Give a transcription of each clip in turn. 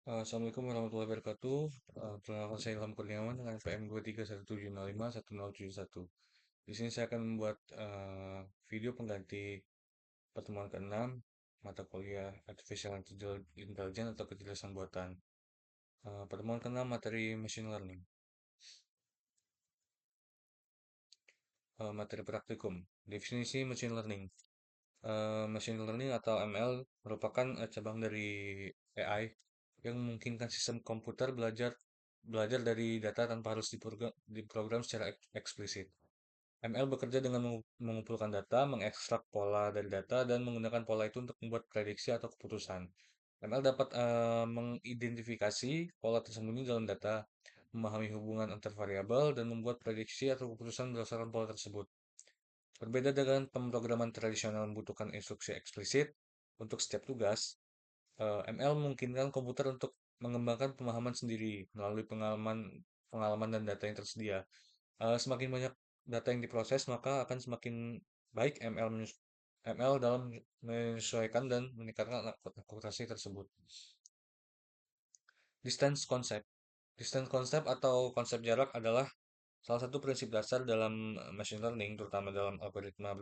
Assalamualaikum warahmatullahi wabarakatuh. Perkenalkan saya Ilham Kurniawan dengan PM 231751071. Di sini saya akan membuat video pengganti pertemuan ke-6 mata kuliah Artificial Intelligence atau kecerdasan buatan. Pertemuan ke-6 materi Machine Learning. Materi praktikum. Definisi Machine Learning. Machine Learning atau ML merupakan cabang dari AI yang memungkinkan sistem komputer belajar belajar dari data tanpa harus diprogram secara eksplisit. ML bekerja dengan mengumpulkan data, mengekstrak pola dari data, dan menggunakan pola itu untuk membuat prediksi atau keputusan. ML dapat mengidentifikasi pola tersembunyi dalam data, memahami hubungan antar variabel, dan membuat prediksi atau keputusan berdasarkan pola tersebut. Berbeda dengan pemrograman tradisional membutuhkan instruksi eksplisit untuk setiap tugas, ML memungkinkan komputer untuk mengembangkan pemahaman sendiri melalui pengalaman pengalaman dan data yang tersedia. Semakin banyak data yang diproses, maka akan semakin baik ML dalam menyesuaikan dan meningkatkan akurasi tersebut. Distance concept. Distance concept atau konsep jarak adalah salah satu prinsip dasar dalam machine learning, terutama dalam algoritma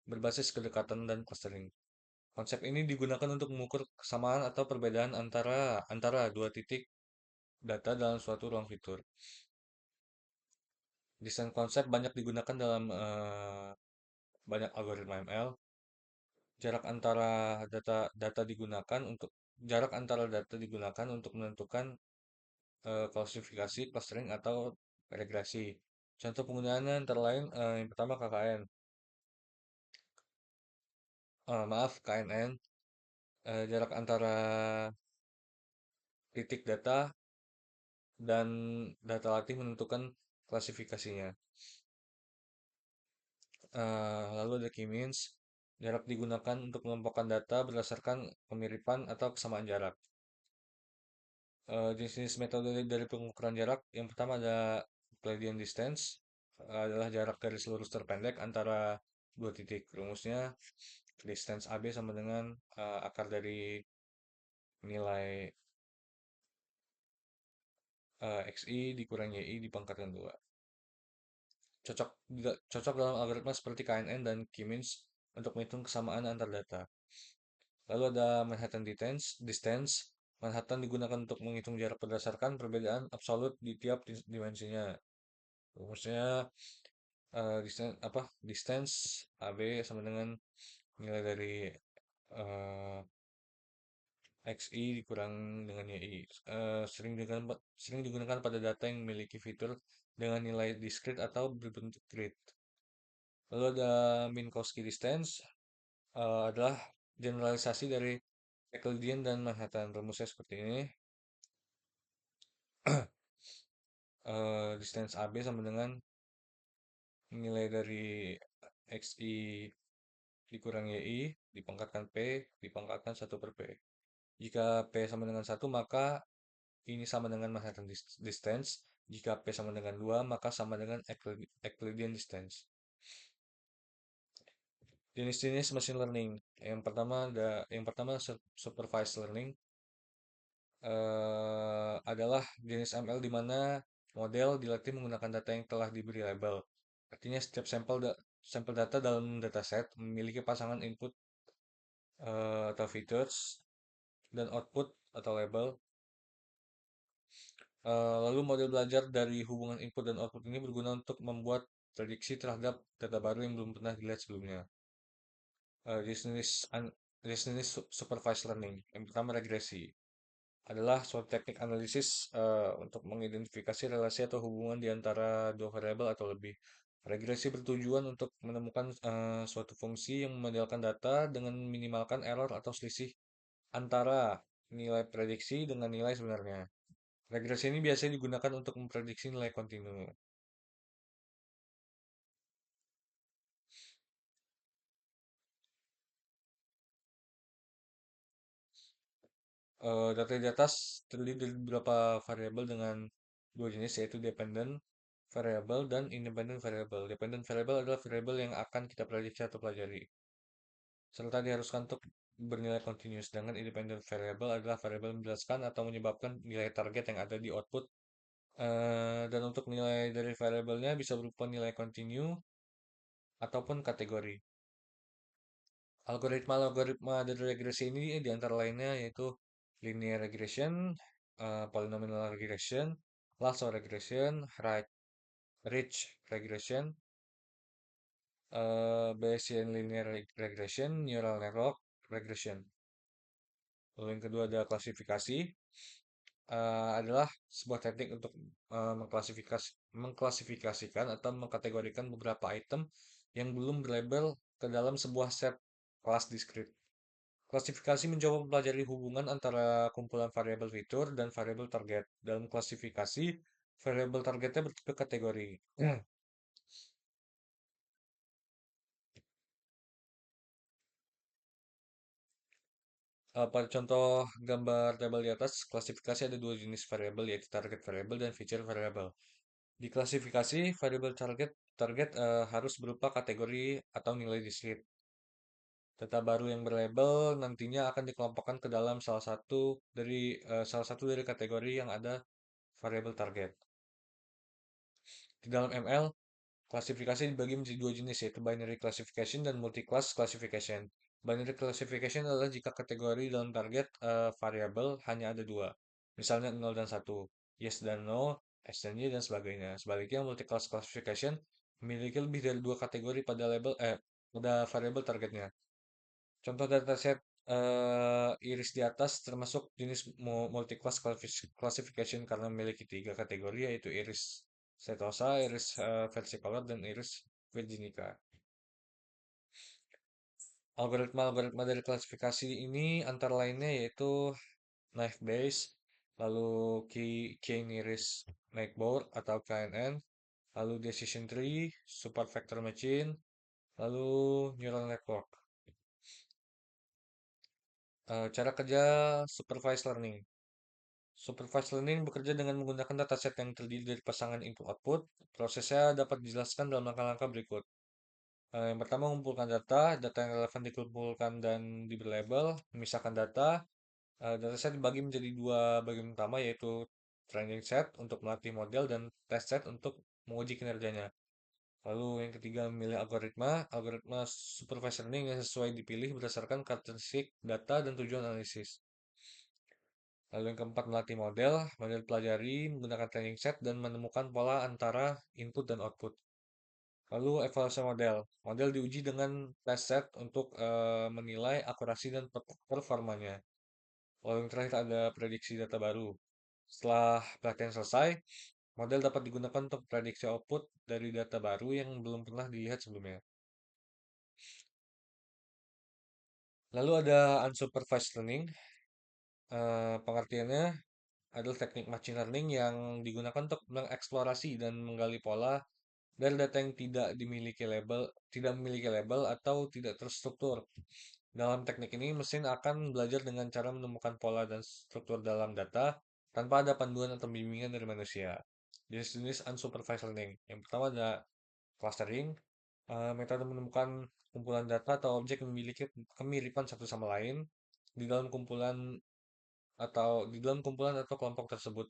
berbasis kedekatan dan clustering. Konsep ini digunakan untuk mengukur kesamaan atau perbedaan antara antara dua titik data dalam suatu ruang fitur. Desain konsep banyak digunakan dalam banyak algoritma ML. Jarak antara data data digunakan untuk jarak antara data digunakan untuk menentukan klasifikasi, clustering atau regresi. Contoh penggunaannya antara lain yang pertama KKN. Maaf, KNN. Jarak antara titik data dan data latih menentukan klasifikasinya. Lalu ada key-means, jarak digunakan untuk mengelompokkan data berdasarkan kemiripan atau kesamaan jarak. Jenis-jenis metode dari pengukuran jarak, yang pertama ada Euclidean distance, adalah jarak garis lurus terpendek antara dua titik. Rumusnya distance AB sama dengan akar dari nilai XI dikurang YI dipangkatkan 2. Cocok dalam algoritma seperti KNN dan K-means untuk menghitung kesamaan antar data. Lalu ada Manhattan distance. Manhattan digunakan untuk menghitung jarak berdasarkan perbedaan absolut di tiap dimensinya. Rumusnya distance AB sama dengan nilai dari eh, XI dikurang dengan YI. Sering digunakan pada data yang memiliki fitur dengan nilai diskrit atau berbentuk grid. Lalu ada Minkowski distance, adalah generalisasi dari Euclidean dan Manhattan. Rumusnya seperti ini. Distance AB sama dengan nilai dari XI dikurang YI dipangkatkan P dipangkatkan 1/P. Jika P sama dengan 1, maka ini sama dengan Manhattan distance. Jika P sama dengan 2, maka sama dengan Euclidean distance. Jenis-jenis machine learning. Yang pertama supervised learning. Adalah jenis ML di mana model dilatih menggunakan data yang telah diberi label. Artinya setiap sampel data dalam dataset memiliki pasangan input atau features dan output atau label. Lalu model belajar dari hubungan input dan output ini berguna untuk membuat prediksi terhadap data baru yang belum pernah dilihat sebelumnya. Jenis supervised learning. Yang pertama regresi adalah suatu teknik analisis untuk mengidentifikasi relasi atau hubungan di antara dua variabel atau lebih. Regresi bertujuan untuk menemukan suatu fungsi yang memodelkan data dengan meminimalkan error atau selisih antara nilai prediksi dengan nilai sebenarnya. Regresi ini biasanya digunakan untuk memprediksi nilai kontinu. Data di atas terdiri dari beberapa variabel dengan dua jenis, yaitu dependent variable dan independent variable. Dependent variable adalah variabel yang akan kita prediksi atau pelajari, serta bernilai continuous, sedangkan independent variable adalah variabel yang menjelaskan atau menyebabkan nilai target yang ada di output. Dan untuk nilai dari variabelnya bisa berupa nilai continue ataupun kategori. Algoritma-algoritma dari regresi ini di antara lainnya yaitu linear regression, polynomial regression, lasso regression, ridge regression, Bayesian linear regression, neural network regression. Lalu yang kedua ada klasifikasi, adalah sebuah teknik untuk mengklasifikasikan atau mengkategorikan beberapa item yang belum berlabel ke dalam sebuah set kelas diskrit. Klasifikasi mencoba mempelajari hubungan antara kumpulan variabel fitur dan variabel target. Dalam klasifikasi, variabel targetnya bertipe kategori. Pada contoh gambar tabel di atas, klasifikasi ada dua jenis variabel, yaitu target variable dan feature variable. Di klasifikasi, variabel target harus berupa kategori atau nilai diskrit. Data baru yang berlabel nantinya akan dikelompokkan ke dalam salah satu dari kategori yang ada variabel target. Di dalam ML, klasifikasi dibagi menjadi dua jenis, yaitu binary classification dan multi-class classification. Binary classification adalah jika kategori dalam target variabel hanya ada dua, misalnya 0 dan 1, yes dan no, S dan Y, dan sebagainya. Sebaliknya, multi-class classification memiliki lebih dari dua kategori pada variabel targetnya. Contoh dataset iris di atas termasuk jenis multi-class classification karena memiliki tiga kategori, yaitu iris setosa, iris versicolor, dan iris virginica. Algoritma-algoritma dari klasifikasi ini antara lainnya yaitu Naive Bayes, lalu K-Nearest Neighbor atau KNN, lalu Decision Tree, Super Vector Machine, lalu Neural Network. Cara kerja Supervised Learning. Supervised learning bekerja dengan menggunakan dataset yang terdiri dari pasangan input-output. Prosesnya dapat dijelaskan dalam langkah-langkah berikut. Yang pertama, mengumpulkan data yang relevan dikumpulkan dan diberi label, memisahkan data. Dataset dibagi menjadi dua bagian utama, yaitu training set untuk melatih model dan test set untuk menguji kinerjanya. Lalu yang ketiga, memilih algoritma. Algoritma supervised learning yang sesuai dipilih berdasarkan karakteristik data dan tujuan analisis. Lalu yang keempat, melatih model. Model pelajari menggunakan training set dan menemukan pola antara input dan output. Lalu evaluasi model. Model diuji dengan test set untuk menilai akurasi dan performanya. Lalu yang terakhir ada prediksi data baru. Setelah pelatihan selesai, model dapat digunakan untuk prediksi output dari data baru yang belum pernah dilihat sebelumnya. Lalu ada unsupervised learning. Pengertiannya adalah teknik machine learning yang digunakan untuk mengeksplorasi dan menggali pola dari data yang tidak memiliki label atau tidak terstruktur. Dalam teknik ini, mesin akan belajar dengan cara menemukan pola dan struktur dalam data tanpa ada panduan atau bimbingan dari manusia. Jenis-jenis unsupervised learning. Yang pertama ada clustering, metode menemukan kumpulan data atau objek yang memiliki kemiripan satu sama lain di dalam kumpulan atau kelompok tersebut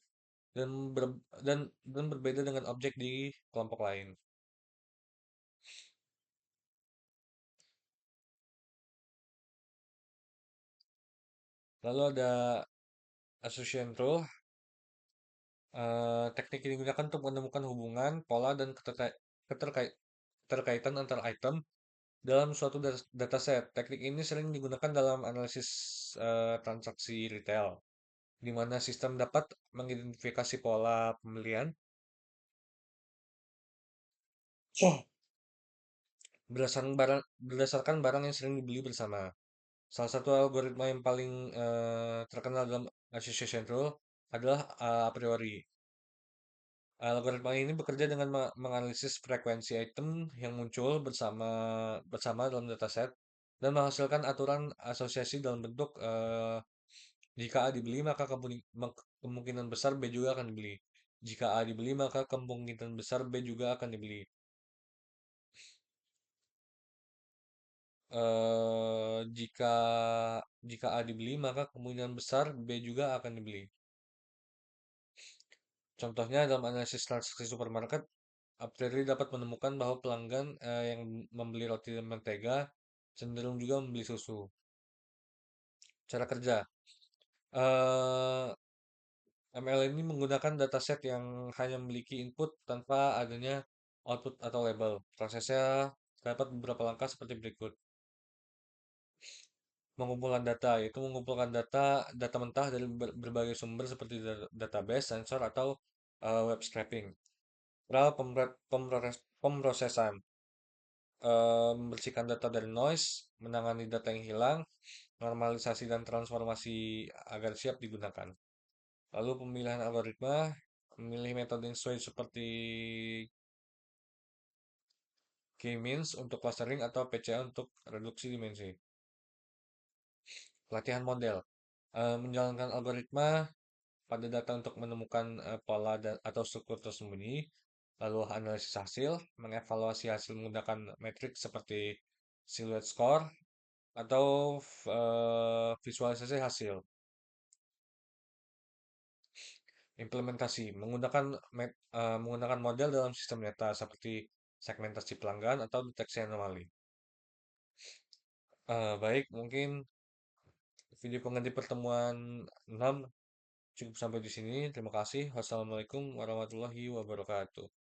dan ber- dan berbeda dengan objek di kelompok lain. Lalu ada association rule, teknik ini digunakan untuk menemukan hubungan, pola, dan keterkaitan antar item dalam suatu dataset. Teknik ini sering digunakan dalam analisis transaksi retail, di mana sistem dapat mengidentifikasi pola pembelian berdasarkan barang yang sering dibeli bersama. Salah satu algoritma yang paling terkenal dalam association rule adalah a priori. Algoritma ini bekerja dengan menganalisis frekuensi item yang muncul bersama bersama dalam dataset dan menghasilkan aturan asosiasi dalam bentuk jika A dibeli maka kemungkinan besar B juga akan dibeli. Jika A dibeli maka kemungkinan besar B juga akan dibeli. Jika jika A dibeli, maka kemungkinan besar B juga akan dibeli. Contohnya dalam analisis transaksi supermarket, a priori dapat menemukan bahwa pelanggan yang membeli roti dan mentega cenderung juga membeli susu. Cara kerja. eh ML ini menggunakan dataset yang hanya memiliki input tanpa adanya output atau label. Prosesnya dapat beberapa langkah seperti berikut. Mengumpulkan data, yaitu mengumpulkan data mentah dari berbagai sumber seperti database, sensor, atau web scraping. Lalu pemrosesan, membersihkan data dari noise, menangani data yang hilang, normalisasi dan transformasi agar siap digunakan. Lalu pemilihan algoritma, memilih metode yang sesuai seperti K-means untuk clustering atau PCA untuk reduksi dimensi. Pelatihan model, menjalankan algoritma pada data untuk menemukan pola atau struktur tersembunyi, lalu analisis hasil, mengevaluasi hasil menggunakan metrik seperti silhouette score atau visualisasi hasil. Implementasi menggunakan model dalam sistem data seperti segmentasi pelanggan atau deteksi anomali. Baik, mungkin video pengganti pertemuan 6 cukup sampai di sini. Terima kasih. Wassalamualaikum warahmatullahi wabarakatuh.